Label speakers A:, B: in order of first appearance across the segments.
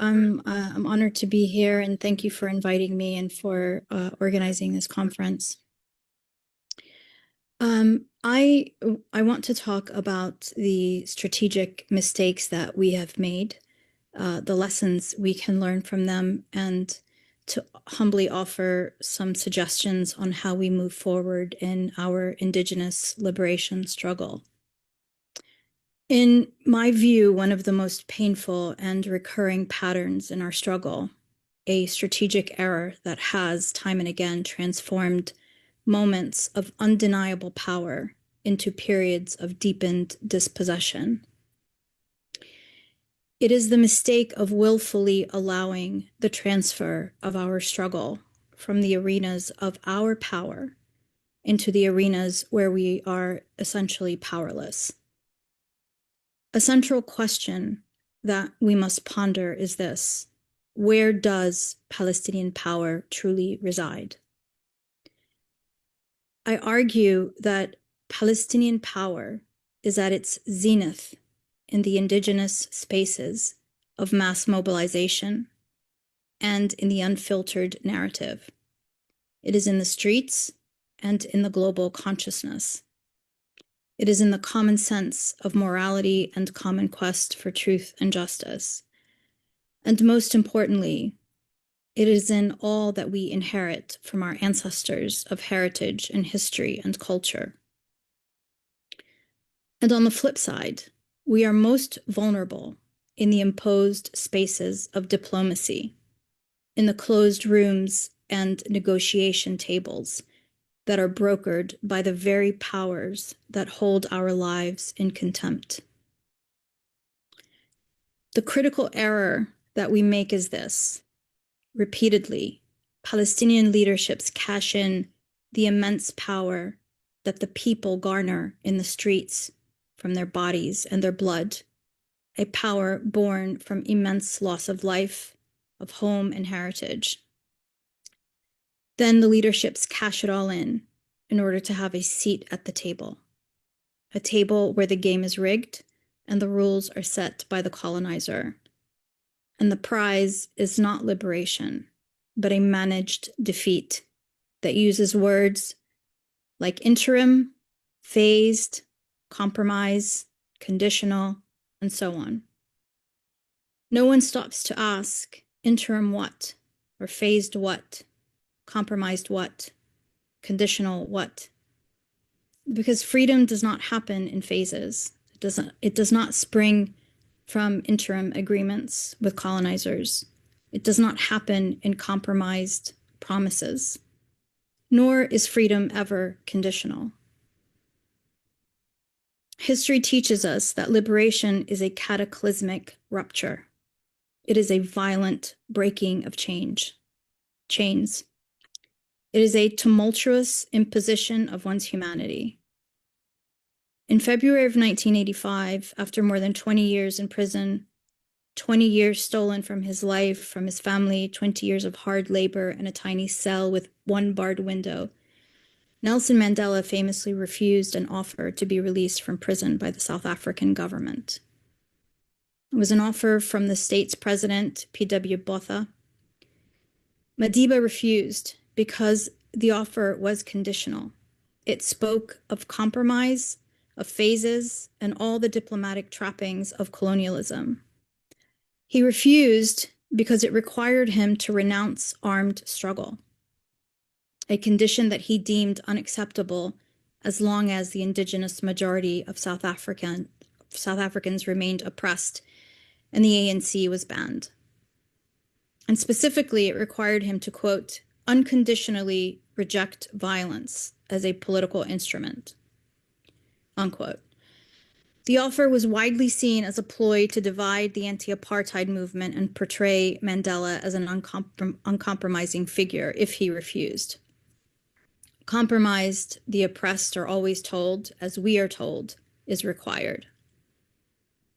A: I'm honored to be here, and thank you for inviting me and for organizing this conference. I want to talk about the strategic mistakes that we have made, the lessons we can learn from them, and to humbly offer some suggestions on how we move forward in our Indigenous liberation struggle. In my view, one of the most painful and recurring patterns in our struggle, a strategic error that has time and again transformed moments of undeniable power into periods of deepened dispossession. It is the mistake of willfully allowing the transfer of our struggle from the arenas of our power into the arenas where we are essentially powerless. A central question that we must ponder is this: where does Palestinian power truly reside? I argue that Palestinian power is at its zenith in the indigenous spaces of mass mobilization and in the unfiltered narrative. It is in the streets and in the global consciousness. It is in the common sense of morality and common quest for truth and justice. And most importantly, it is in all that we inherit from our ancestors of heritage and history and culture. And on the flip side, we are most vulnerable in the imposed spaces of diplomacy, in the closed rooms and negotiation tables that are brokered by the very powers that hold our lives in contempt. The critical error that we make is this: repeatedly, Palestinian leaderships cash in the immense power that the people garner in the streets from their bodies and their blood, a power born from immense loss of life, of home and heritage. Then the leaderships cash it all in order to have a seat at the table, a table where the game is rigged and the rules are set by the colonizer. And the prize is not liberation, but a managed defeat that uses words like interim, phased, compromise, conditional, and so on. No one stops to ask, interim what? Or phased what? Compromised what? Conditional what? Because freedom does not happen in phases. It does not spring from interim agreements with colonizers. It does not happen in compromised promises, nor is freedom ever conditional. History teaches us that liberation is a cataclysmic rupture. It is a violent breaking of chains. It is a tumultuous imposition of one's humanity. In February of 1985, after more than 20 years in prison, 20 years stolen from his life, from his family, 20 years of hard labor in a tiny cell with one barred window, Nelson Mandela famously refused an offer to be released from prison by the South African government. It was an offer from the state's president, P.W. Botha. Madiba refused because the offer was conditional. It spoke of compromise, of phases, and all the diplomatic trappings of colonialism. He refused because it required him to renounce armed struggle, a condition that he deemed unacceptable as long as the indigenous majority of South Africans remained oppressed and the ANC was banned. And specifically, it required him to, quote, unconditionally reject violence as a political instrument, unquote. The offer was widely seen as a ploy to divide the anti-apartheid movement and portray Mandela as an uncompromising figure if he refused. Compromised, the oppressed are always told, as we are told, is required.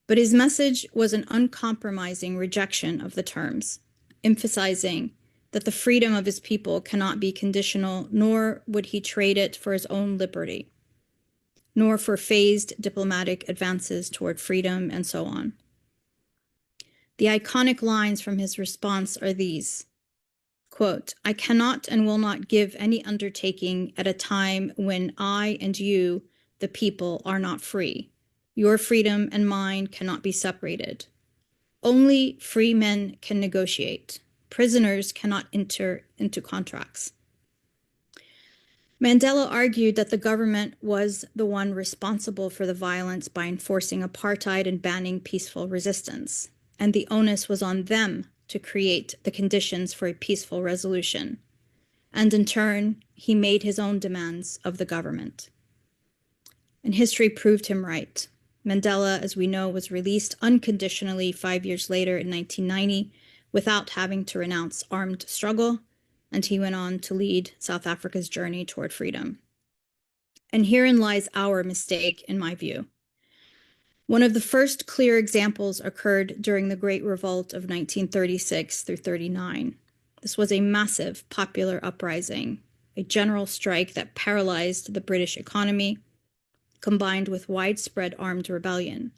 A: But his message was an uncompromising rejection of the terms, emphasizing that the freedom of his people cannot be conditional, nor would he trade it for his own liberty, nor for phased diplomatic advances toward freedom, and so on. The iconic lines from his response are these, quote, "I cannot and will not give any undertaking at a time when I and you, the people, are not free. Your freedom and mine cannot be separated. Only free men can negotiate. Prisoners cannot enter into contracts." Mandela argued that the government was the one responsible for the violence by enforcing apartheid and banning peaceful resistance, and the onus was on them to create the conditions for a peaceful resolution. And in turn, he made his own demands of the government. And history proved him right. Mandela, as we know, was released unconditionally 5 years later in 1990 without having to renounce armed struggle, and he went on to lead South Africa's journey toward freedom. And herein lies our mistake, in my view. One of the first clear examples occurred during the Great Revolt of 1936 through 39. This was a massive popular uprising, a general strike that paralyzed the British economy, combined with widespread armed rebellion.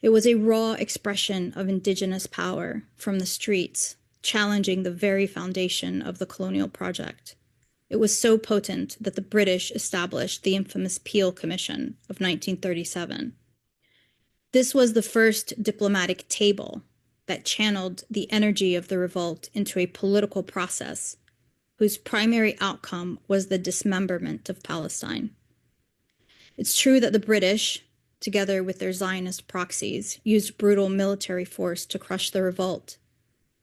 A: It was a raw expression of indigenous power from the streets, challenging the very foundation of the colonial project. It was so potent that the British established the infamous Peel Commission of 1937. This was the first diplomatic table that channeled the energy of the revolt into a political process whose primary outcome was the dismemberment of Palestine. It's true that the British, together with their Zionist proxies, used brutal military force to crush the revolt.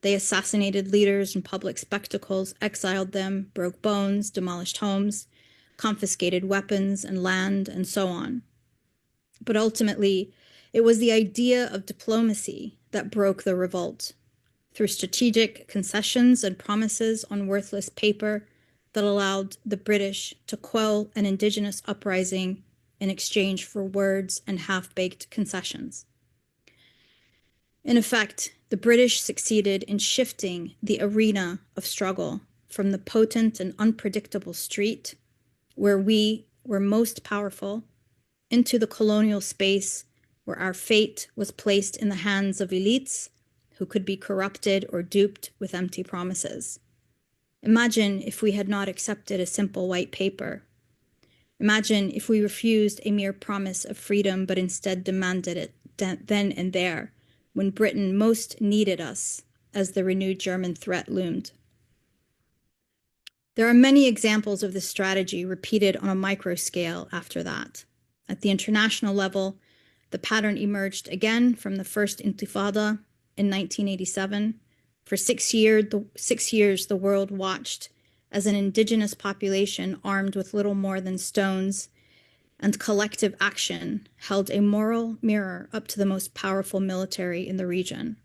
A: They assassinated leaders in public spectacles, exiled them, broke bones, demolished homes, confiscated weapons and land, and so on. But ultimately, it was the idea of diplomacy that broke the revolt. Through strategic concessions and promises on worthless paper that allowed the British to quell an indigenous uprising in exchange for words and half-baked concessions. In effect, the British succeeded in shifting the arena of struggle from the potent and unpredictable street, where we were most powerful, into the colonial space where our fate was placed in the hands of elites who could be corrupted or duped with empty promises. Imagine if we had not accepted a simple white paper. Imagine if we refused a mere promise of freedom, but instead demanded it then and there, when Britain most needed us, as the renewed German threat loomed. There are many examples of this strategy repeated on a micro scale after that. At the international level, the pattern emerged again from the First Intifada in 1987. For 6 years, the world watched as an indigenous population armed with little more than stones and collective action held a moral mirror up to the most powerful military in the region.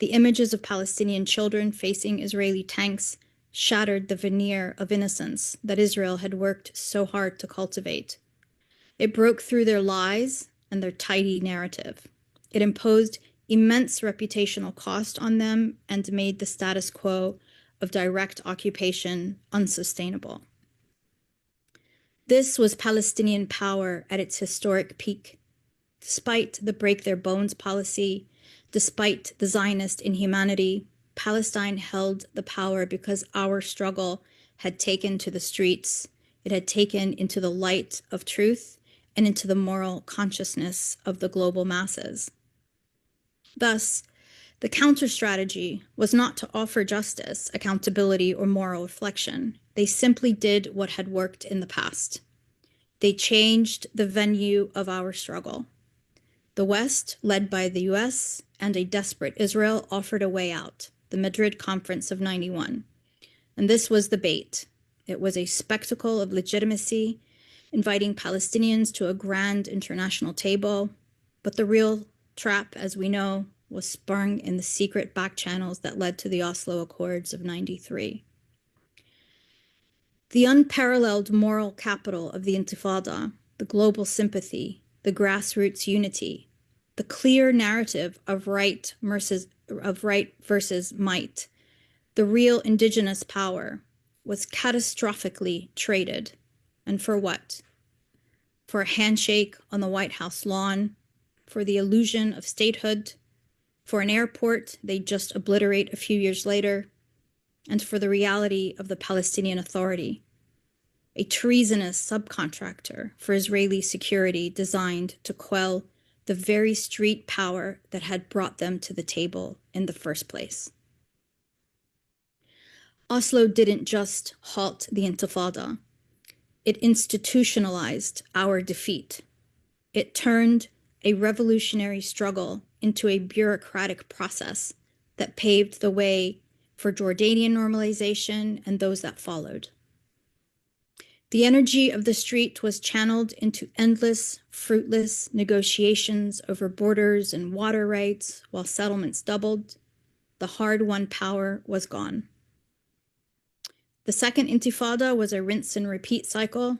A: The images of Palestinian children facing Israeli tanks shattered the veneer of innocence that Israel had worked so hard to cultivate. It broke through their lies and their tidy narrative. It imposed immense reputational cost on them and made the status quo of direct occupation unsustainable. This was Palestinian power at its historic peak. Despite the break their bones policy, despite the Zionist inhumanity, Palestine held the power because our struggle had taken to the streets. It had taken into the light of truth and into the moral consciousness of the global masses. Thus, the counter-strategy was not to offer justice, accountability, or moral reflection. They simply did what had worked in the past. They changed the venue of our struggle. The West, led by the US and a desperate Israel, offered a way out, the Madrid Conference of '91. And this was the bait. It was a spectacle of legitimacy, inviting Palestinians to a grand international table. But the real trap, as we know, was sprung in the secret back channels that led to the Oslo Accords of '93. The unparalleled moral capital of the Intifada, the global sympathy, the grassroots unity, the clear narrative of right versus might, the real indigenous power, was catastrophically traded. And for what? For a handshake on the White House lawn, for the illusion of statehood, for an airport they just obliterate a few years later, and for the reality of the Palestinian Authority, a treasonous subcontractor for Israeli security designed to quell the very street power that had brought them to the table in the first place. Oslo didn't just halt the Intifada. It institutionalized our defeat. It turned a revolutionary struggle into a bureaucratic process that paved the way for Jordanian normalization and those that followed. The energy of the street was channeled into endless, fruitless negotiations over borders and water rights while settlements doubled. The hard-won power was gone. The Second Intifada was a rinse and repeat cycle.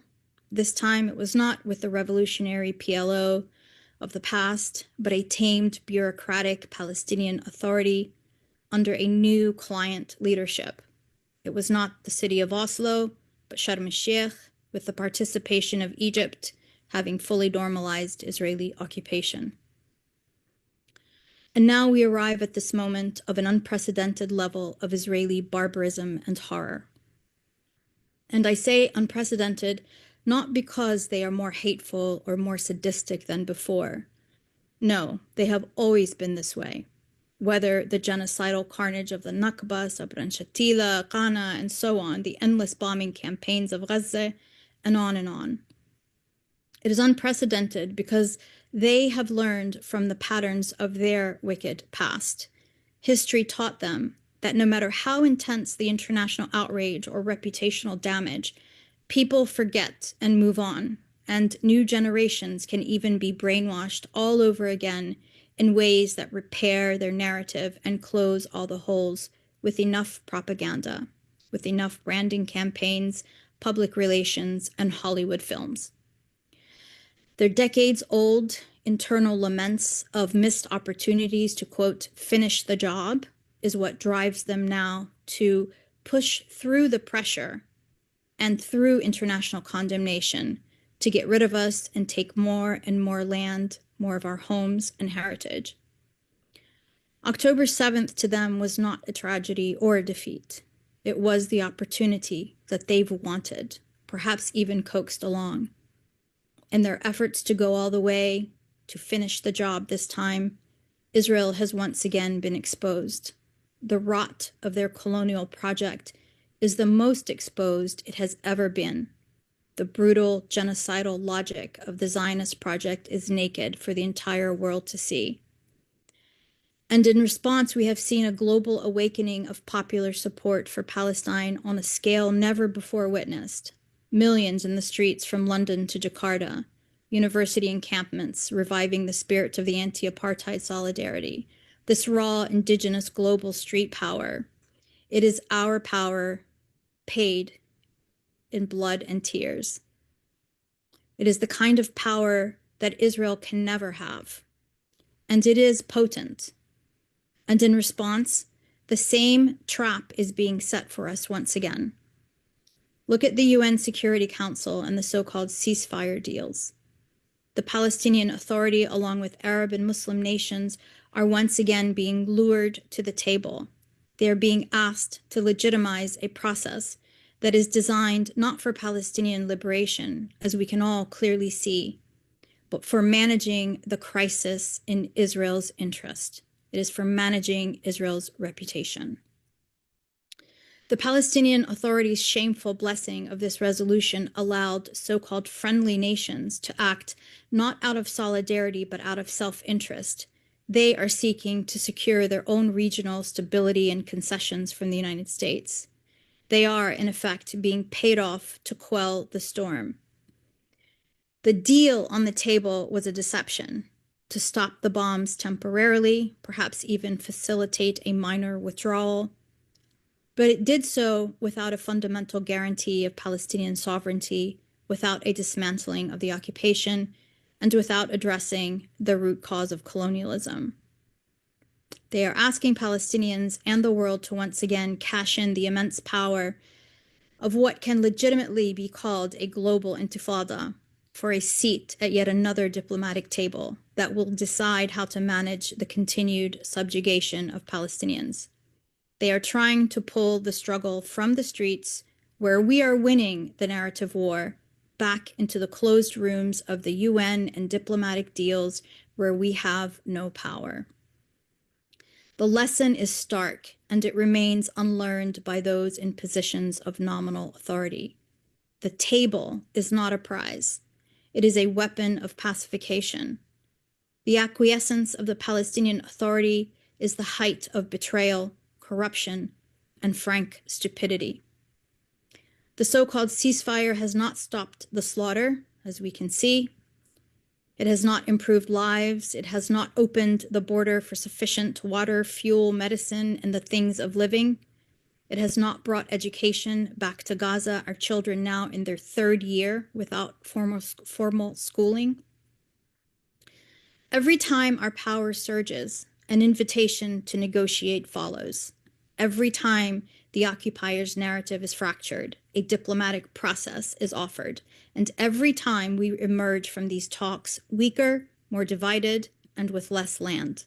A: This time it was not with the revolutionary PLO of the past, but a tamed bureaucratic Palestinian Authority under a new client leadership. It was not the city of Oslo, but Sharm el-Sheikh, with the participation of Egypt having fully normalized Israeli occupation. And now we arrive at this moment of an unprecedented level of Israeli barbarism and horror. And I say unprecedented not because they are more hateful or more sadistic than before. No, they have always been this way. Whether the genocidal carnage of the Nakba, Sabra and Shatila, Qana, and so on, the endless bombing campaigns of Gaza, and on and on. It is unprecedented because they have learned from the patterns of their wicked past. History taught them that no matter how intense the international outrage or reputational damage, people forget and move on, and new generations can even be brainwashed all over again in ways that repair their narrative and close all the holes with enough propaganda, with enough branding campaigns, public relations, and Hollywood films. Their decades-old internal laments of missed opportunities to, quote, finish the job is what drives them now to push through the pressure and through international condemnation to get rid of us and take more and more land, more of our homes and heritage. October 7th to them was not a tragedy or a defeat. It was the opportunity that they've wanted, perhaps even coaxed along. In their efforts to go all the way, to finish the job this time, Israel has once again been exposed. The rot of their colonial project is the most exposed it has ever been. The brutal, genocidal logic of the Zionist project is naked for the entire world to see. And in response, we have seen a global awakening of popular support for Palestine on a scale never before witnessed. Millions in the streets from London to Jakarta, university encampments reviving the spirit of the anti-apartheid solidarity, this raw indigenous global street power. It is our power paid in blood and tears. It is the kind of power that Israel can never have. And it is potent. And in response, the same trap is being set for us once again. Look at the UN Security Council and the so-called ceasefire deals. The Palestinian Authority, along with Arab and Muslim nations, are once again being lured to the table. They are being asked to legitimize a process that is designed not for Palestinian liberation, as we can all clearly see, but for managing the crisis in Israel's interest. It is for managing Israel's reputation. The Palestinian Authority's shameful blessing of this resolution allowed so-called friendly nations to act not out of solidarity, but out of self-interest. They are seeking to secure their own regional stability and concessions from the United States. They are, in effect, being paid off to quell the storm. The deal on the table was a deception to stop the bombs temporarily, perhaps even facilitate a minor withdrawal. But it did so without a fundamental guarantee of Palestinian sovereignty, without a dismantling of the occupation, and without addressing the root cause of colonialism. They are asking Palestinians and the world to once again cash in the immense power of what can legitimately be called a global intifada, for a seat at yet another diplomatic table that will decide how to manage the continued subjugation of Palestinians. They are trying to pull the struggle from the streets, where we are winning the narrative war, back into the closed rooms of the UN and diplomatic deals where we have no power. The lesson is stark, and it remains unlearned by those in positions of nominal authority. The table is not a prize. It is a weapon of pacification. The acquiescence of the Palestinian Authority is the height of betrayal, corruption, and frank stupidity. The so-called ceasefire has not stopped the slaughter, as we can see. It has not improved lives. It has not opened the border for sufficient water, fuel, medicine, and the things of living. It has not brought education back to Gaza, our children now in their 3rd year without formal schooling. Every time our power surges, an invitation to negotiate follows. Every time the occupier's narrative is fractured, a diplomatic process is offered. And every time we emerge from these talks weaker, more divided, and with less land.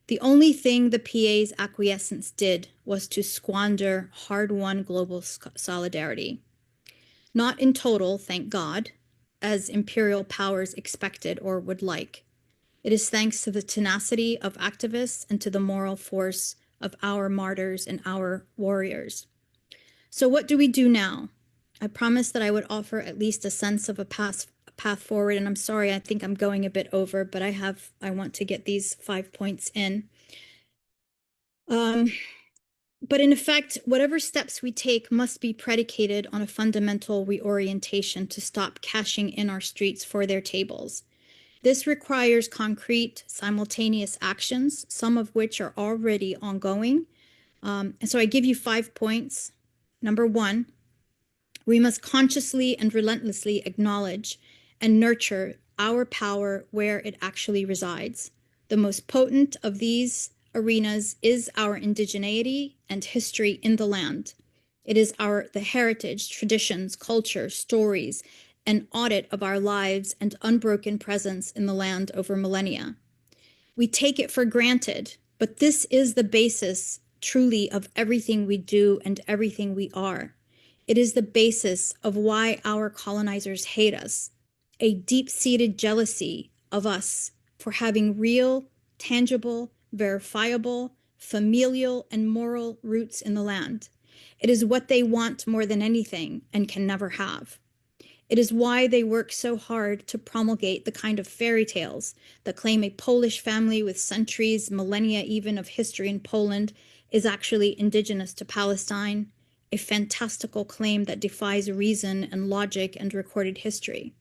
A: The only thing the PA's acquiescence did was to squander hard-won global solidarity. Not in total, thank God, as imperial powers expected or would like. It is thanks to the tenacity of activists and to the moral force of our martyrs and our warriors. So what do we do now? I promised that I would offer at least a sense of a path forward, and I'm sorry, I think I'm going a bit over, but I want to get these 5 points in. But in effect, whatever steps we take must be predicated on a fundamental reorientation to stop cashing in our streets for their tables. This requires concrete, simultaneous actions, some of which are already ongoing. And so I give you 5 points. Number 1, we must consciously and relentlessly acknowledge and nurture our power where it actually resides. The most potent of these arenas is our indigeneity and history in the land. It is the heritage, traditions, culture, stories, an audit of our lives and unbroken presence in the land over millennia. We take it for granted, but this is the basis truly of everything we do and everything we are. It is the basis of why our colonizers hate us, a deep-seated jealousy of us for having real, tangible, verifiable, familial, and moral roots in the land. It is what they want more than anything and can never have. It is why they work so hard to promulgate the kind of fairy tales that claim a Polish family with centuries, millennia even of history in Poland is actually indigenous to Palestine, a fantastical claim that defies reason and logic and recorded history.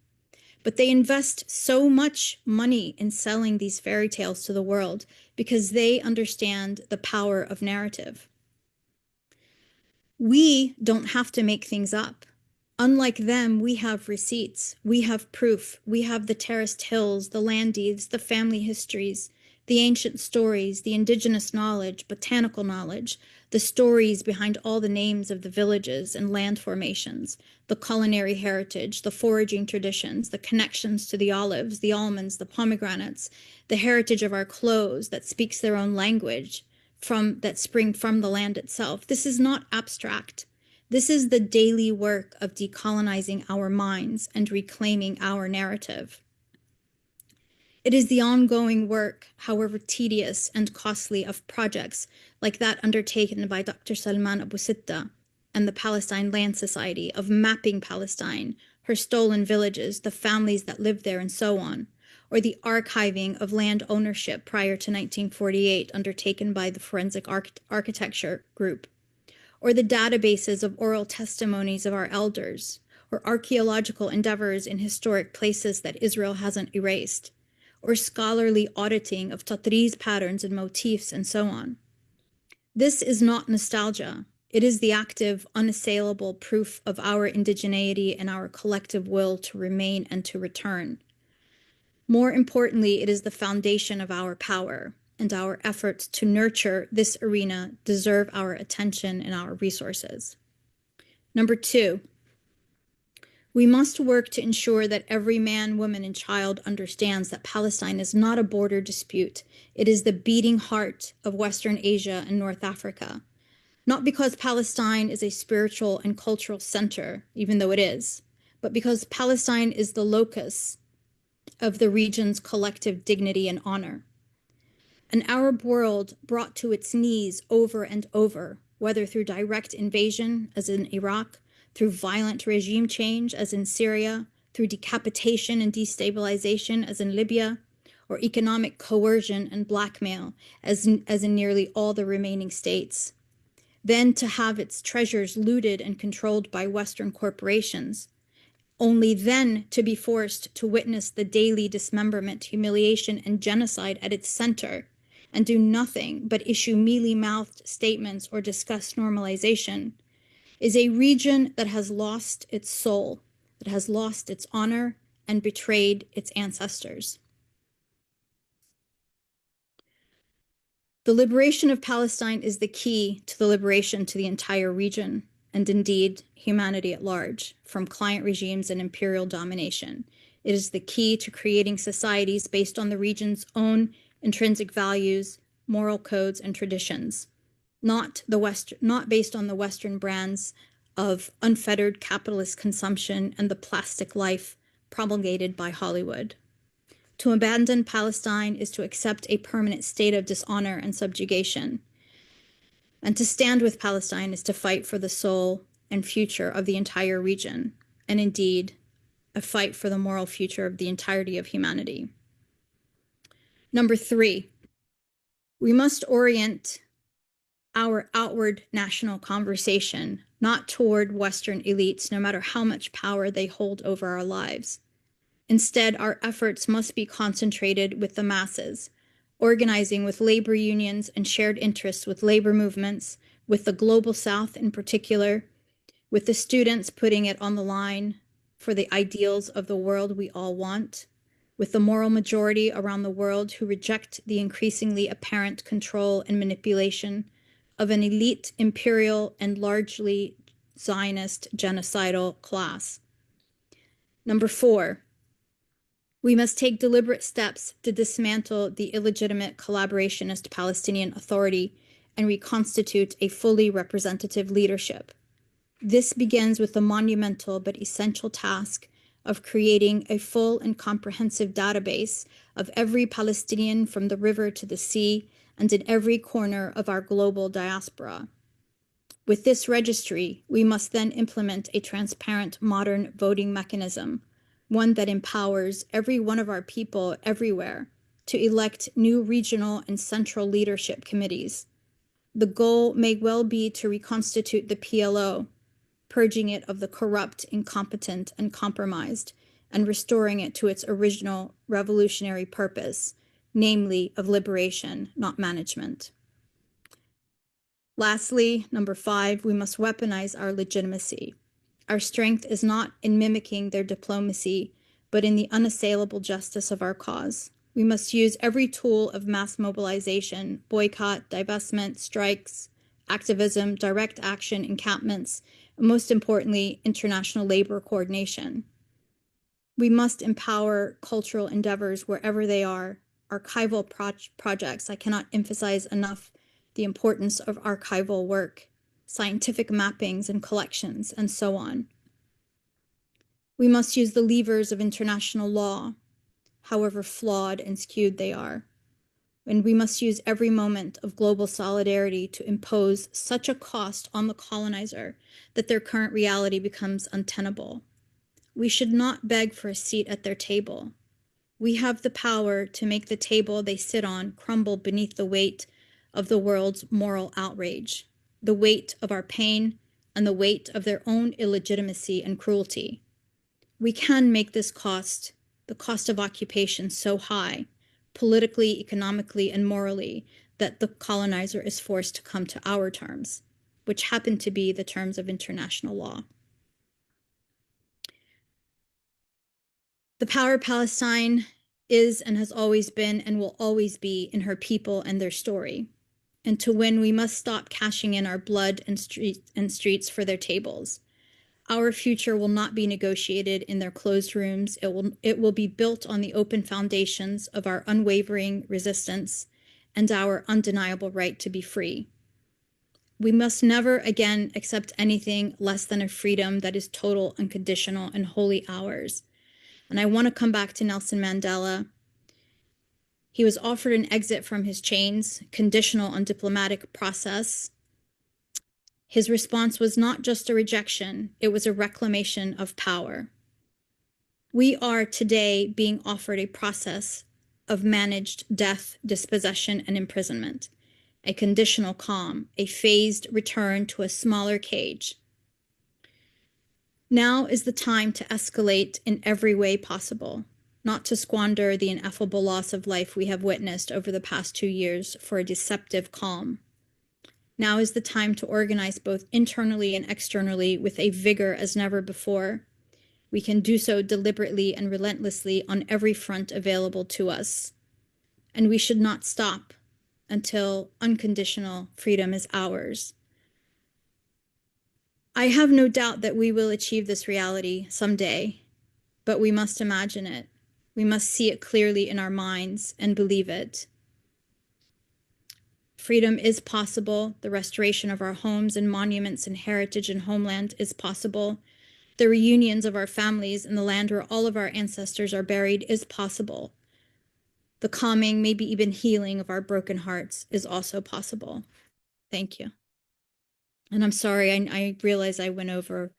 A: But they invest so much money in selling these fairy tales to the world because they understand the power of narrative. We don't have to make things up. Unlike them, we have receipts, we have proof, we have the terraced hills, the land deeds, the family histories, the ancient stories, the indigenous knowledge, botanical knowledge, the stories behind all the names of the villages and land formations, the culinary heritage, the foraging traditions, the connections to the olives, the almonds, the pomegranates, the heritage of our clothes that speaks their own language that spring from the land itself. This is not abstract. This is the daily work of decolonizing our minds and reclaiming our narrative. It is the ongoing work, however tedious and costly, of projects like that undertaken by Dr. Salman Abu Sitta and the Palestine Land Society of mapping Palestine, her stolen villages, the families that live there, and so on, or the archiving of land ownership prior to 1948 undertaken by the Forensic Architecture Group, or the databases of oral testimonies of our elders, or archaeological endeavors in historic places that Israel hasn't erased, or scholarly auditing of tatriz patterns and motifs, and so on. This is not nostalgia. It is the active, unassailable proof of our indigeneity and our collective will to remain and to return. More importantly, it is the foundation of our power, and our efforts to nurture this arena deserve our attention and our resources. Number 2, We must work to ensure that every man, woman, and child understands that Palestine is not a border dispute. It is the beating heart of Western Asia and North Africa. Not because Palestine is a spiritual and cultural center, even though it is, but because Palestine is the locus of the region's collective dignity and honor. An Arab world brought to its knees over and over, whether through direct invasion, as in Iraq, through violent regime change, as in Syria, through decapitation and destabilization, as in Libya, or economic coercion and blackmail, as in nearly all the remaining states. Then to have its treasures looted and controlled by Western corporations, only then to be forced to witness the daily dismemberment, humiliation, and genocide at its center, and do nothing but issue mealy-mouthed statements or discuss normalization, is a region that has lost its soul, that has lost its honor, and betrayed its ancestors. The liberation of Palestine is the key to the liberation to the entire region, and indeed humanity at large, from client regimes and imperial domination. It is the key to creating societies based on the region's own intrinsic values, moral codes, and traditions, not based on the Western brands of unfettered capitalist consumption and the plastic life promulgated by Hollywood. To abandon Palestine is to accept a permanent state of dishonor and subjugation. And to stand with Palestine is to fight for the soul and future of the entire region, and indeed, a fight for the moral future of the entirety of humanity. Number 3, we must orient our outward national conversation not toward Western elites, no matter how much power they hold over our lives. Instead, our efforts must be concentrated with the masses, organizing with labor unions and shared interests with labor movements, with the Global South in particular, with the students putting it on the line for the ideals of the world we all want, with the moral majority around the world who reject the increasingly apparent control and manipulation of an elite, imperial, and largely Zionist genocidal class. Number 4, we must take deliberate steps to dismantle the illegitimate collaborationist Palestinian Authority and reconstitute a fully representative leadership. This begins with the monumental but essential task of creating a full and comprehensive database of every Palestinian from the river to the sea and in every corner of our global diaspora. With this registry, we must then implement a transparent, modern voting mechanism, one that empowers every one of our people everywhere to elect new regional and central leadership committees. The goal may well be to reconstitute the PLO, purging it of the corrupt, incompetent, and compromised, and restoring it to its original revolutionary purpose, namely of liberation, not management. Lastly, number 5, we must weaponize our legitimacy. Our strength is not in mimicking their diplomacy, but in the unassailable justice of our cause. We must use every tool of mass mobilization, boycott, divestment, strikes, activism, direct action, encampments, and most importantly, international labor coordination. We must empower cultural endeavors wherever they are, archival projects. I cannot emphasize enough the importance of archival work, scientific mappings and collections, and so on. We must use the levers of international law, however flawed and skewed they are. And we must use every moment of global solidarity to impose such a cost on the colonizer that their current reality becomes untenable. We should not beg for a seat at their table. We have the power to make the table they sit on crumble beneath the weight of the world's moral outrage, the weight of our pain, and the weight of their own illegitimacy and cruelty. We can make this cost, the cost of occupation, so high, politically, economically, and morally, that the colonizer is forced to come to our terms, which happen to be the terms of international law. The power of Palestine is and has always been and will always be in her people and their story. And to win, we must stop cashing in our blood and streets for their tables. Our future will not be negotiated in their closed rooms. It will be built on the open foundations of our unwavering resistance and our undeniable right to be free. We must never again accept anything less than a freedom that is total, unconditional, and wholly ours. And I want to come back to Nelson Mandela. He was offered an exit from his chains, conditional on diplomatic process. His response was not just a rejection, it was a reclamation of power. We are today being offered a process of managed death, dispossession, and imprisonment, a conditional calm, a phased return to a smaller cage. Now is the time to escalate in every way possible, not to squander the ineffable loss of life we have witnessed over the past 2 years for a deceptive calm. Now is the time to organize both internally and externally with a vigor as never before. We can do so deliberately and relentlessly on every front available to us. And we should not stop until unconditional freedom is ours. I have no doubt that we will achieve this reality someday, but we must imagine it. We must see it clearly in our minds and believe it. Freedom is possible. The restoration of our homes and monuments and heritage and homeland is possible. The reunions of our families in the land where all of our ancestors are buried is possible. The calming, maybe even healing of our broken hearts is also possible. Thank you. And I'm sorry, I realize I went over